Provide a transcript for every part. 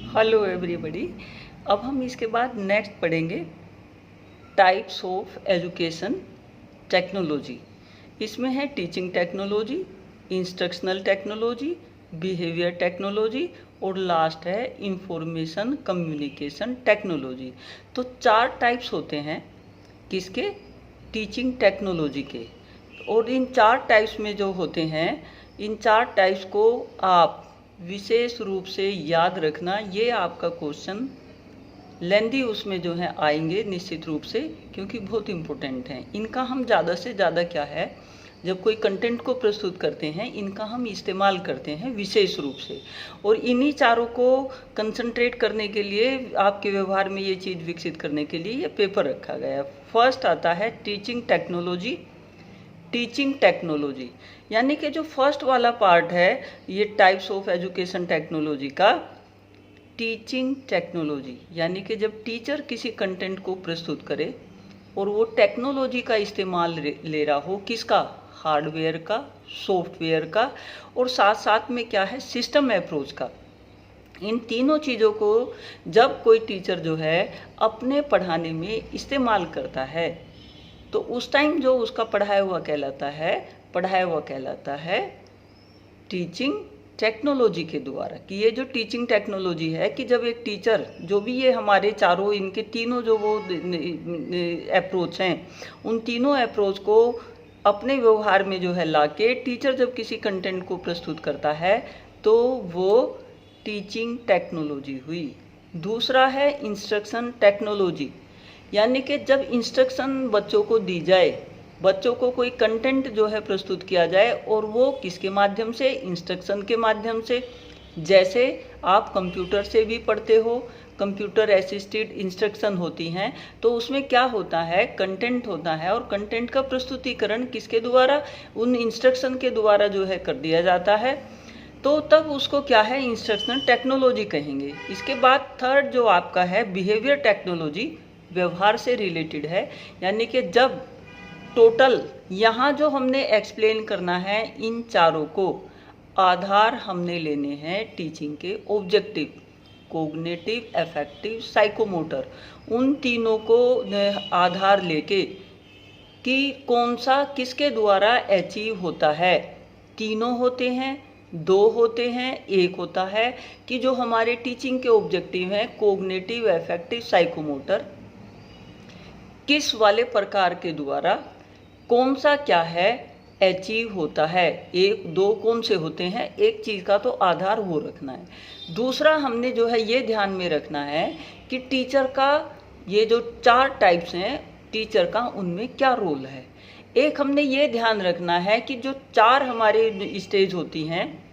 Hello everybody. अब हम इसके बाद नेक्स्ट पढ़ेंगे टाइप्स ऑफ एजुकेशन टेक्नोलॉजी। इसमें है teaching technology, instructional technology, behaviour technology और लास्ट है इंफॉर्मेशन कम्युनिकेशन टेक्नोलॉजी। तो 4 टाइप्स होते हैं किसके? टीचिंग टेक्नोलॉजी के। और इन 4 टाइप्स में जो होते हैं, इन 4 टाइप्स को आप विशेष रूप से याद रखना। ये आपका क्वेश्चन लेंदी उसमें जो है आएंगे निश्चित रूप से, क्योंकि बहुत इम्पोर्टेंट हैं। इनका हम ज़्यादा से ज़्यादा क्या है, जब कोई कंटेंट को प्रस्तुत करते हैं इनका हम इस्तेमाल करते हैं विशेष रूप से। और इन्हीं चारों को कंसंट्रेट करने के लिए, आपके व्यवहार में ये चीज़ विकसित करने के लिए ये पेपर रखा गया है। फर्स्ट आता है टीचिंग टेक्नोलॉजी। टीचिंग टेक्नोलॉजी यानी कि जो फर्स्ट वाला पार्ट है ये टाइप्स ऑफ एजुकेशन टेक्नोलॉजी का, टीचिंग टेक्नोलॉजी यानी कि जब टीचर किसी कंटेंट को प्रस्तुत करे और वो टेक्नोलॉजी का इस्तेमाल ले रहा हो, किसका? हार्डवेयर का, सॉफ्टवेयर का, और साथ साथ में क्या है, सिस्टम अप्रोच का। इन तीनों चीज़ों को जब कोई टीचर जो है अपने पढ़ाने में इस्तेमाल करता है तो उस टाइम जो उसका पढ़ाया हुआ कहलाता है टीचिंग टेक्नोलॉजी के द्वारा। कि ये जो टीचिंग टेक्नोलॉजी है कि जब एक टीचर, जो भी ये हमारे चारों, इनके तीनों जो वो अप्रोच हैं, उन तीनों अप्रोच को अपने व्यवहार में जो है लाके टीचर जब किसी कंटेंट को प्रस्तुत करता है तो वो टीचिंग टेक्नोलॉजी हुई। दूसरा है इंस्ट्रक्शन टेक्नोलॉजी यानी कि जब इंस्ट्रक्शन बच्चों को दी जाए, बच्चों को कोई कंटेंट जो है प्रस्तुत किया जाए और वो किसके माध्यम से? इंस्ट्रक्शन के माध्यम से। जैसे आप कंप्यूटर से भी पढ़ते हो, कंप्यूटर असिस्टेड इंस्ट्रक्शन होती हैं, तो उसमें क्या होता है, कंटेंट होता है और कंटेंट का प्रस्तुतिकरण किसके द्वारा? उन इंस्ट्रक्शन के द्वारा जो है कर दिया जाता है। तो तब उसको क्या है, इंस्ट्रक्शनल टेक्नोलॉजी कहेंगे। इसके बाद थर्ड जो आपका है बिहेवियर टेक्नोलॉजी, व्यवहार से रिलेटेड है। यानी कि जब टोटल यहाँ जो हमने एक्सप्लेन करना है, इन चारों को आधार हमने लेने हैं टीचिंग के ऑब्जेक्टिव, कोग्निटिव, अफेक्टिव, साइकोमोटर, उन तीनों को आधार लेके कि कौन सा किसके द्वारा अचीव होता है। तीनों होते हैं, 2 होते हैं, 1 होता है। कि जो हमारे टीचिंग के ऑब्जेक्टिव हैं, कोग्निटिव, अफेक्टिव, साइकोमोटर, किस वाले प्रकार के द्वारा कौन सा क्या है अचीव होता है। 1, 2 कौन से होते हैं, एक चीज़ का तो आधार वो रखना है। दूसरा हमने जो है ये ध्यान में रखना है कि टीचर का, ये जो 4 टाइप्स हैं टीचर का, उनमें क्या रोल है। एक हमने ये ध्यान रखना है कि जो 4 हमारे स्टेज होती हैं,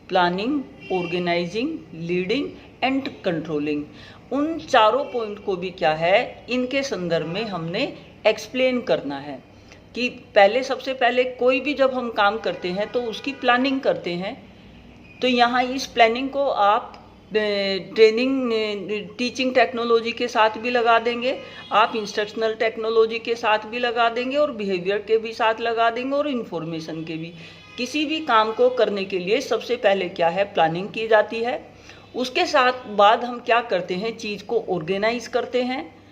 planning, organizing, leading and controlling, उन चारों पॉइंट को भी क्या है, इनके संदर्भ में हमने एक्सप्लेन करना है। कि पहले, सबसे पहले कोई भी जब हम काम करते हैं तो उसकी प्लानिंग करते हैं। तो यहाँ इस प्लानिंग को आप ट्रेनिंग टीचिंग टेक्नोलॉजी के साथ भी लगा देंगे, आप इंस्ट्रक्शनल टेक्नोलॉजी के साथ भी लगा देंगे और बिहेवियर के भी साथ लगा देंगे और इन्फॉर्मेशन के भी। किसी भी काम को करने के लिए सबसे पहले क्या है, प्लानिंग की जाती है। उसके साथ बाद हम क्या करते हैं, चीज़ को ऑर्गेनाइज करते हैं,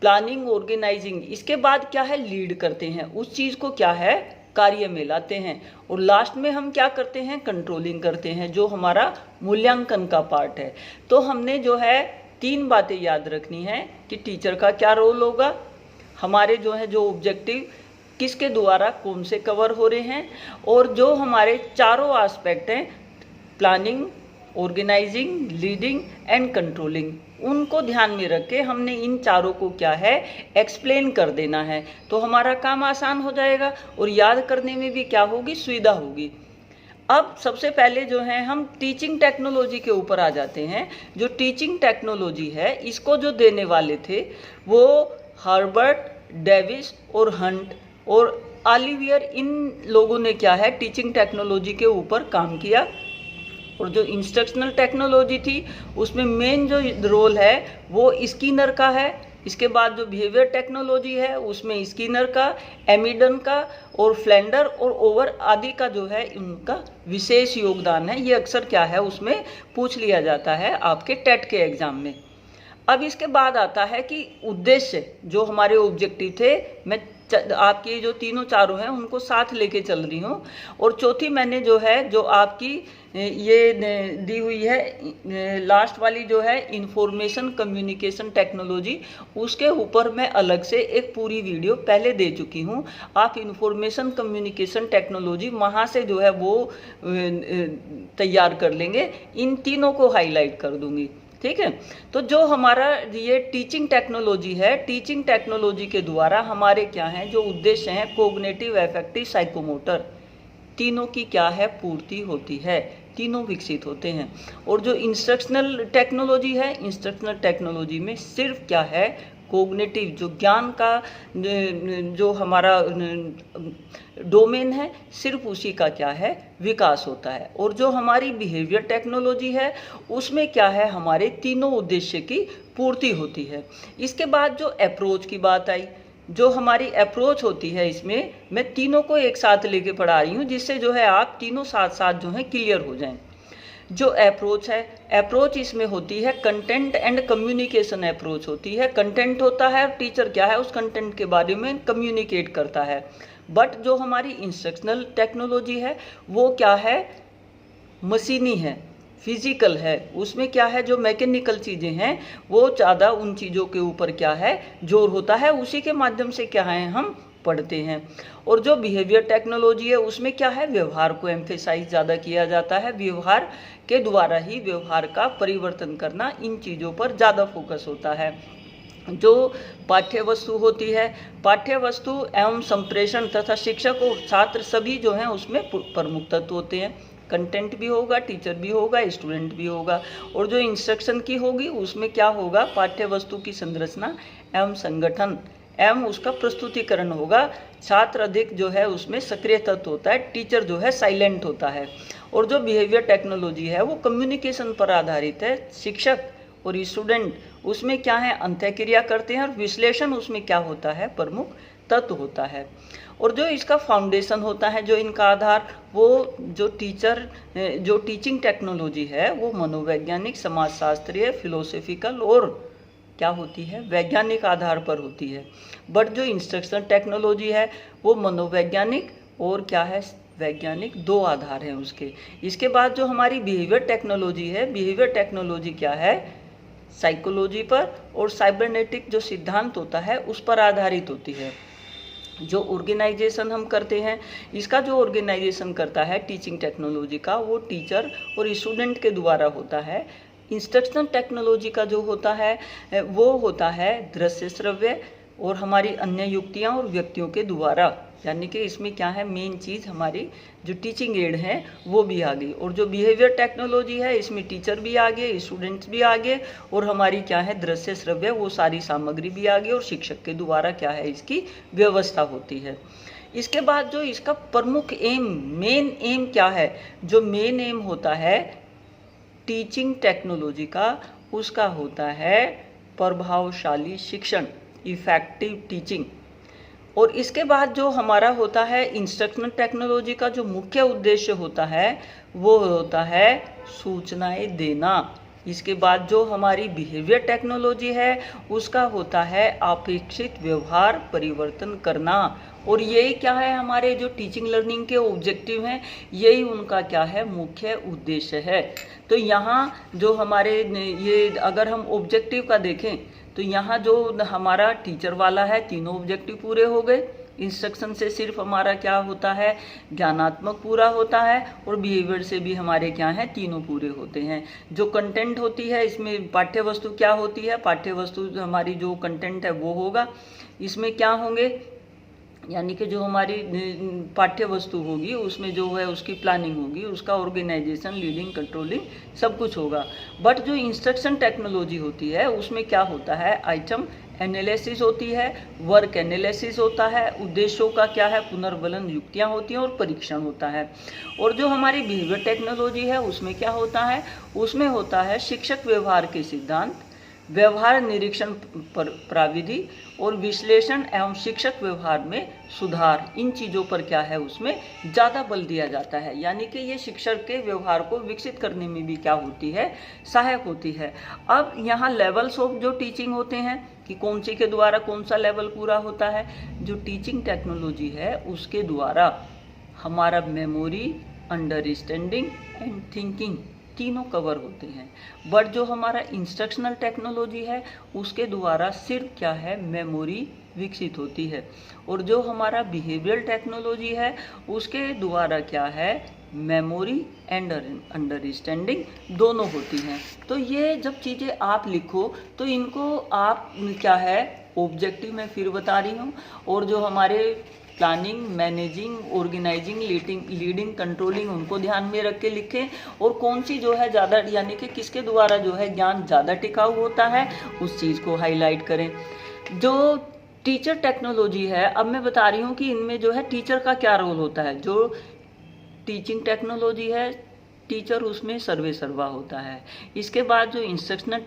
प्लानिंग, ऑर्गेनाइजिंग। इसके बाद क्या है, लीड करते हैं, उस चीज़ को क्या है, कार्य में लाते हैं। और लास्ट में हम क्या करते हैं, कंट्रोलिंग करते हैं, जो हमारा मूल्यांकन का पार्ट है। तो हमने जो है 3 बातें याद रखनी है कि टीचर का क्या रोल होगा, हमारे जो है जो ऑब्जेक्टिव किसके द्वारा कौन से कवर हो रहे हैं, और जो हमारे चारों एस्पेक्ट हैं, planning, organizing, leading and controlling, उनको ध्यान में रख के हमने इन चारों को क्या है, एक्सप्लेन कर देना है। तो हमारा काम आसान हो जाएगा और याद करने में भी क्या होगी, सुविधा होगी। अब सबसे पहले जो है हम टीचिंग टेक्नोलॉजी के ऊपर आ जाते हैं। जो टीचिंग टेक्नोलॉजी है, इसको जो देने वाले थे वो हर्बर्ट, डेविस और हंट और ऑलिवियर, इन लोगों ने क्या है, टीचिंग टेक्नोलॉजी के ऊपर काम किया। और जो इंस्ट्रक्शनल टेक्नोलॉजी थी उसमें मेन जो रोल है वो स्किनर का है, इसके बाद जो बिहेवियर टेक्नोलॉजी है उसमें स्किनर का, एमिडन का और फ्लेंडर और ओवर आदि का जो है उनका विशेष योगदान है। ये अक्सर क्या है उसमें पूछ लिया जाता है आपके टेट के एग्जाम में। अब इसके बाद आता है कि उद्देश्य, जो हमारे ऑब्जेक्टिव थे, मैं आपकी जो तीनों चारों हैं उनको साथ लेके चल रही हूँ। और चौथी मैंने जो है जो आपकी ये दी हुई है लास्ट वाली जो है इंफॉर्मेशन कम्युनिकेशन टेक्नोलॉजी, उसके ऊपर मैं अलग से एक पूरी वीडियो पहले दे चुकी हूँ। आप इंफॉर्मेशन कम्युनिकेशन टेक्नोलॉजी वहाँ से जो है वो तैयार कर लेंगे। इन तीनों को हाईलाइट कर दूंगी, ठीक है। तो जो हमारा ये टीचिंग टेक्नोलॉजी है, टीचिंग टेक्नोलॉजी के द्वारा हमारे क्या हैं जो उद्देश्य हैं, कोग्निटिव, अफेक्टिव, साइकोमोटर, तीनों की क्या है पूर्ति होती है, तीनों विकसित होते हैं। और जो इंस्ट्रक्शनल टेक्नोलॉजी है, इंस्ट्रक्शनल टेक्नोलॉजी में सिर्फ क्या है कोग्निटिव, जो ज्ञान का जो हमारा डोमेन है, सिर्फ उसी का क्या है विकास होता है। और जो हमारी बिहेवियर टेक्नोलॉजी है उसमें क्या है हमारे तीनों उद्देश्य की पूर्ति होती है। इसके बाद जो अप्रोच की बात आई, जो हमारी अप्रोच होती है, इसमें मैं तीनों को एक साथ लेके पढ़ा रही हूँ जिससे जो है आप तीनों साथ साथ जो है क्लियर हो जाएं। जो अप्रोच है, अप्रोच इसमें होती है कंटेंट एंड कम्युनिकेशन अप्रोच होती है। कंटेंट होता है, टीचर क्या है उस कंटेंट के बारे में कम्युनिकेट करता है। बट जो हमारी इंस्ट्रक्शनल टेक्नोलॉजी है वो क्या है मशीनी है, फिजिकल है, उसमें क्या है जो मैकेनिकल चीज़ें हैं वो ज़्यादा उन चीज़ों के ऊपर क्या है जोर होता है, उसी के माध्यम से क्या है हम पढ़ते हैं। और जो बिहेवियर टेक्नोलॉजी है उसमें क्या है व्यवहार को एम्फेसाइज ज़्यादा किया जाता है, व्यवहार के द्वारा ही व्यवहार का परिवर्तन करना, इन चीज़ों पर ज़्यादा फोकस होता है। जो पाठ्य वस्तु होती है, पाठ्य वस्तु एवं संप्रेषण तथा शिक्षक और छात्र सभी जो हैं उसमें प्रमुख तत्व होते हैं। कंटेंट भी होगा, टीचर भी होगा, स्टूडेंट भी होगा। और जो इंस्ट्रक्शन की होगी उसमें क्या होगा पाठ्य वस्तु की संरचना एवं संगठन एवं उसका प्रस्तुतिकरण होगा। छात्र अधिक जो है उसमें सक्रिय तत्व होता है, टीचर जो है साइलेंट होता है। और जो बिहेवियर टेक्नोलॉजी है वो कम्युनिकेशन पर आधारित है, शिक्षक और स्टूडेंट उसमें क्या है अंतःक्रिया करते हैं और विश्लेषण उसमें क्या होता है प्रमुख तत्व होता है। और जो इसका फाउंडेशन होता है, जो इनका आधार, वो जो टीचिंग टेक्नोलॉजी है वो मनोवैज्ञानिक, समाजशास्त्रीय, फिलोसॉफिकल और क्या होती है वैज्ञानिक आधार पर होती है। बट जो इंस्ट्रक्शनल टेक्नोलॉजी है वो मनोवैज्ञानिक और क्या है वैज्ञानिक, दो आधार हैं उसके। इसके बाद जो हमारी बिहेवियर टेक्नोलॉजी है, बिहेवियर टेक्नोलॉजी क्या है साइकोलॉजी पर और साइबरनेटिक जो सिद्धांत होता है उस पर आधारित होती है। जो ऑर्गेनाइजेशन हम करते हैं, इसका जो ऑर्गेनाइजेशन करता है टीचिंग टेक्नोलॉजी का वो टीचर और स्टूडेंट के द्वारा होता है। इंस्ट्रक्शनल टेक्नोलॉजी का जो होता है वो होता है दृश्य, श्रव्य और हमारी अन्य युक्तियाँ और व्यक्तियों के द्वारा, यानी कि इसमें क्या है मेन चीज़ हमारी जो टीचिंग एड है वो भी आ गई। और जो बिहेवियर टेक्नोलॉजी है इसमें टीचर भी आ गए, स्टूडेंट्स भी आ गए और हमारी क्या है दृश्य, श्रव्य वो सारी सामग्री भी आ गई और शिक्षक के द्वारा क्या है इसकी व्यवस्था होती है। इसके बाद जो इसका प्रमुख एम, मेन एम क्या है, जो मेन एम होता है टीचिंग टेक्नोलॉजी का, उसका होता है प्रभावशाली शिक्षण, इफेक्टिव टीचिंग। और इसके बाद जो हमारा होता है इंस्ट्रक्शनल टेक्नोलॉजी का जो मुख्य उद्देश्य होता है वो होता है सूचनाएं देना। इसके बाद जो हमारी बिहेवियर टेक्नोलॉजी है उसका होता है अपेक्षित व्यवहार परिवर्तन करना। और यही क्या है हमारे जो टीचिंग लर्निंग के ऑब्जेक्टिव हैं, यही उनका क्या है मुख्य उद्देश्य है। तो यहाँ जो हमारे ये अगर हम ऑब्जेक्टिव का देखें तो यहाँ जो हमारा टीचर वाला है तीनों ऑब्जेक्टिव पूरे हो गए। इंस्ट्रक्शन से सिर्फ हमारा क्या होता है ज्ञानात्मक पूरा होता है और बिहेवियर से भी हमारे क्या हैं तीनों पूरे होते हैं। जो कंटेंट होती है इसमें पाठ्य वस्तु क्या होती है, पाठ्य वस्तु हमारी जो कंटेंट है वो होगा। इसमें क्या होंगे यानी कि जो हमारी पाठ्य वस्तु होगी उसमें जो है उसकी प्लानिंग होगी, उसका ऑर्गेनाइजेशन, लीडिंग, कंट्रोलिंग सब कुछ होगा। बट जो इंस्ट्रक्शन टेक्नोलॉजी होती है उसमें क्या होता है आइटम एनालिसिस होती है, वर्क एनालिसिस होता है, उद्देश्यों का क्या है पुनर्वलन, युक्तियाँ होती हैं और परीक्षण होता है। और जो हमारी बिहेवियर टेक्नोलॉजी है उसमें क्या होता है, उसमें होता है शिक्षक व्यवहार के सिद्धांत, व्यवहार निरीक्षण प्राविधि और विश्लेषण एवं शिक्षक व्यवहार में सुधार, इन चीज़ों पर क्या है उसमें ज़्यादा बल दिया जाता है। यानी कि ये शिक्षक के व्यवहार को विकसित करने में भी क्या होती है, सहायक होती है। अब यहाँ लेवल्स ऑफ जो टीचिंग होते हैं कि कौन सी के द्वारा कौन सा लेवल पूरा होता है, जो टीचिंग टेक्नोलॉजी है उसके द्वारा हमारा मेमोरी, अंडरस्टैंडिंग एंड थिंकिंग तीनों कवर होते हैं। बट जो हमारा इंस्ट्रक्शनल टेक्नोलॉजी है उसके द्वारा सिर्फ क्या है, मेमोरी विकसित होती है। और जो हमारा बिहेवियर टेक्नोलॉजी है उसके द्वारा क्या है, मेमोरी एंड अंडरस्टैंडिंग दोनों होती हैं। तो ये जब चीज़ें आप लिखो तो इनको आप क्या है, ऑब्जेक्टिव में फिर बता रही हूँ, और जो हमारे planning, managing, organizing, leading, controlling उनको ध्यान में रख के लिखें। और कौन सी जो है ज़्यादा, यानी कि किसके द्वारा जो है ज्ञान ज़्यादा टिकाऊ होता है उस चीज़ को हाईलाइट करें। जो टीचर टेक्नोलॉजी है, अब मैं बता रही हूँ कि इनमें जो है टीचर का क्या रोल होता है। जो टीचिंग टेक्नोलॉजी है, टीचर उसमें सर्वे सर्वा होता है। इसके बाद जो इंस्ट्रक्शनल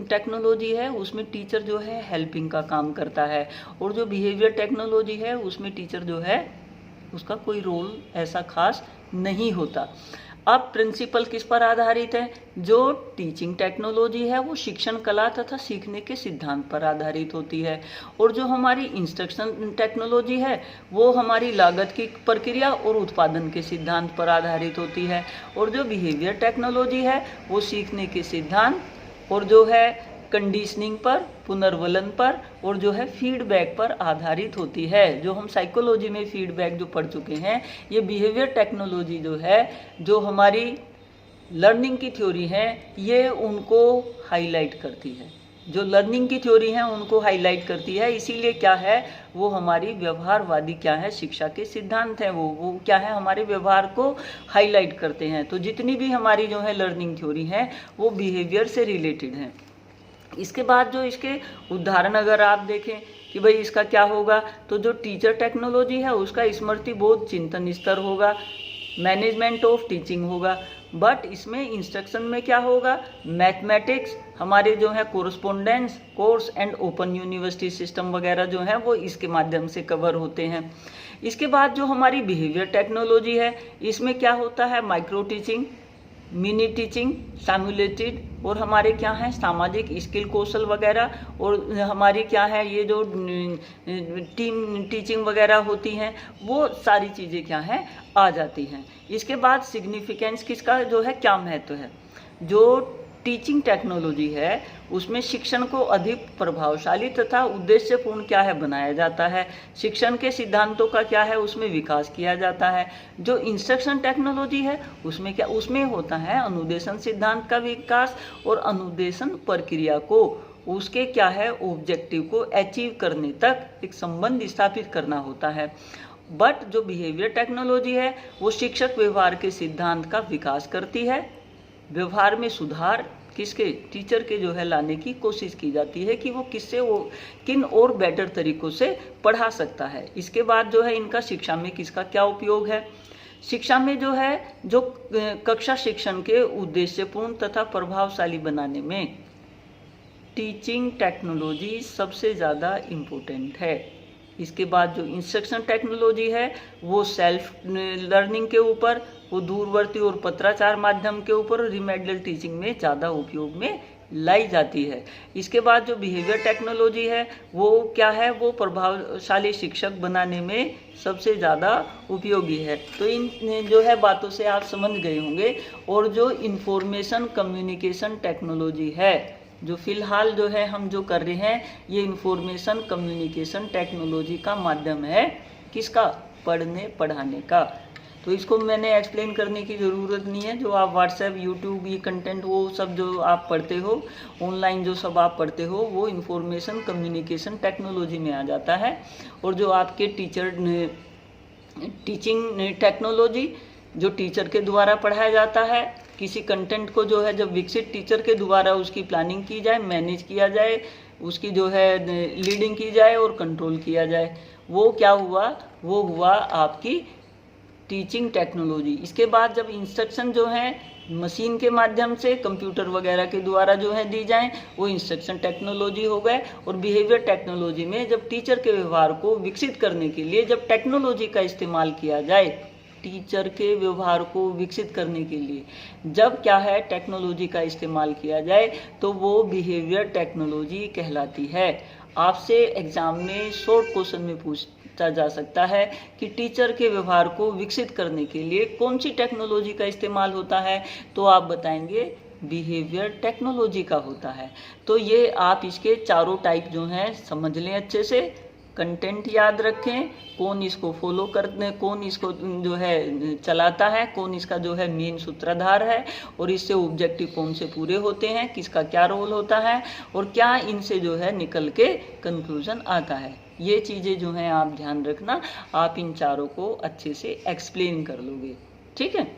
टेक्नोलॉजी है उसमें टीचर जो है हेल्पिंग का काम करता है। और जो बिहेवियर टेक्नोलॉजी है उसमें टीचर जो है उसका कोई रोल ऐसा खास नहीं होता। अब प्रिंसिपल किस पर आधारित है, जो टीचिंग टेक्नोलॉजी है वो शिक्षण कला तथा सीखने के सिद्धांत पर आधारित होती है। और जो हमारी इंस्ट्रक्शन टेक्नोलॉजी है वो हमारी लागत की प्रक्रिया और उत्पादन के सिद्धांत पर आधारित होती है। और जो बिहेवियर टेक्नोलॉजी है वो सीखने के सिद्धांत और जो है कंडीशनिंग पर, पुनर्वलन पर और जो है फीडबैक पर आधारित होती है। जो हम साइकोलॉजी में फीडबैक जो पढ़ चुके हैं, ये बिहेवियर टेक्नोलॉजी जो है, जो हमारी लर्निंग की थ्योरी है, ये उनको हाईलाइट करती है। जो लर्निंग की थ्योरी है उनको हाईलाइट करती है। इसीलिए क्या है, वो हमारी व्यवहारवादी क्या है, शिक्षा के सिद्धांत हैं, वो क्या है, हमारे व्यवहार को हाईलाइट करते हैं। तो जितनी भी हमारी जो है लर्निंग थ्योरी है वो बिहेवियर से रिलेटेड हैं। इसके बाद जो इसके उदाहरण अगर आप देखें कि भाई इसका क्या होगा, तो जो टीचर टेक्नोलॉजी है उसका स्मृति बोध चिंतन स्तर होगा, मैनेजमेंट ऑफ टीचिंग होगा। बट इसमें इंस्ट्रक्शन में क्या होगा, मैथमेटिक्स, हमारे जो है correspondence course and open university system वगैरह जो है वो इसके माध्यम से कवर होते हैं। इसके बाद जो हमारी बिहेवियर टेक्नोलॉजी है इसमें क्या होता है, micro teaching, mini teaching, simulated और हमारे क्या हैं सामाजिक स्किल कौशल वगैरह, और हमारी क्या है ये जो टीम टीचिंग वगैरह होती हैं वो सारी चीज़ें क्या हैं आ जाती हैं। इसके बाद सिग्निफिकेंस किसका जो है, क्या महत्व है, जो टीचिंग टेक्नोलॉजी है उसमें शिक्षण को अधिक प्रभावशाली तथा उद्देश्यपूर्ण क्या है बनाया जाता है। शिक्षण के सिद्धांतों का क्या है उसमें विकास किया जाता है। जो इंस्ट्रक्शन टेक्नोलॉजी है उसमें क्या, उसमें होता है अनुदेशन सिद्धांत का विकास और अनुदेशन प्रक्रिया को उसके क्या है ऑब्जेक्टिव को अचीव करने तक एक संबंध स्थापित करना होता है। बट जो बिहेवियर टेक्नोलॉजी है वो शिक्षक व्यवहार के सिद्धांत का विकास करती है। व्यवहार में सुधार किसके, टीचर के जो है लाने की कोशिश की जाती है कि वो किससे वो किन और बेटर तरीकों से पढ़ा सकता है। इसके बाद जो है इनका शिक्षा में किसका क्या उपयोग है। शिक्षा में जो है जो कक्षा शिक्षण के उद्देश्यपूर्ण तथा प्रभावशाली बनाने में टीचिंग टेक्नोलॉजी सबसे ज़्यादा इम्पोर्टेंट है। इसके बाद जो इंस्ट्रक्शन टेक्नोलॉजी है वो सेल्फ लर्निंग के ऊपर, वो दूरवर्ती और पत्राचार माध्यम के ऊपर रिमेडियल टीचिंग में ज़्यादा उपयोग में लाई जाती है। इसके बाद जो बिहेवियर टेक्नोलॉजी है वो क्या है, वो प्रभावशाली शिक्षक बनाने में सबसे ज़्यादा उपयोगी है। तो इन जो है बातों से आप समझ गए होंगे। और जो इंफॉर्मेशन कम्युनिकेशन टेक्नोलॉजी है, जो फिलहाल जो है हम जो कर रहे हैं ये इंफॉर्मेशन कम्युनिकेशन टेक्नोलॉजी का माध्यम है, किसका, पढ़ने पढ़ाने का। तो इसको मैंने एक्सप्लेन करने की ज़रूरत नहीं है। जो आप व्हाट्सएप, यूट्यूब, ये कंटेंट वो सब जो आप पढ़ते हो ऑनलाइन, जो सब आप पढ़ते हो वो इंफॉर्मेशन कम्युनिकेशन टेक्नोलॉजी में आ जाता है। और जो आपके टीचिंग टेक्नोलॉजी जो टीचर के द्वारा पढ़ाया जाता है, किसी कंटेंट को जो है जब विकसित टीचर के द्वारा उसकी प्लानिंग की जाए, मैनेज किया जाए, उसकी जो है लीडिंग की जाए और कंट्रोल किया जाए, वो क्या हुआ, वो हुआ आपकी टीचिंग टेक्नोलॉजी। इसके बाद जब इंस्ट्रक्शन जो है मशीन के माध्यम से, कंप्यूटर वगैरह के द्वारा जो है दी जाएं, वो इंस्ट्रक्शन टेक्नोलॉजी हो गए। और बिहेवियर टेक्नोलॉजी में जब टीचर के व्यवहार को विकसित करने के लिए जब टेक्नोलॉजी का इस्तेमाल किया जाए, टीचर के व्यवहार को विकसित करने के लिए जब क्या है टेक्नोलॉजी का इस्तेमाल किया जाए तो वो बिहेवियर टेक्नोलॉजी कहलाती है। आपसे एग्जाम में शॉर्ट क्वेश्चन में पूछा जा सकता है कि टीचर के व्यवहार को विकसित करने के लिए कौन सी टेक्नोलॉजी का इस्तेमाल होता है, तो आप बताएंगे बिहेवियर टेक्नोलॉजी का होता है। तो ये आप इसके चारों टाइप जो हैं समझ लें अच्छे से, कंटेंट याद रखें, कौन इसको फॉलो करते, कौन इसको जो है चलाता है, कौन इसका जो है मेन सूत्रधार है, और इससे ऑब्जेक्टिव कौन से पूरे होते हैं, किसका क्या रोल होता है, और क्या इनसे जो है निकल के कंक्लूजन आता है। ये चीज़ें जो हैं आप ध्यान रखना, आप इन चारों को अच्छे से एक्सप्लेन कर लोगे। ठीक है।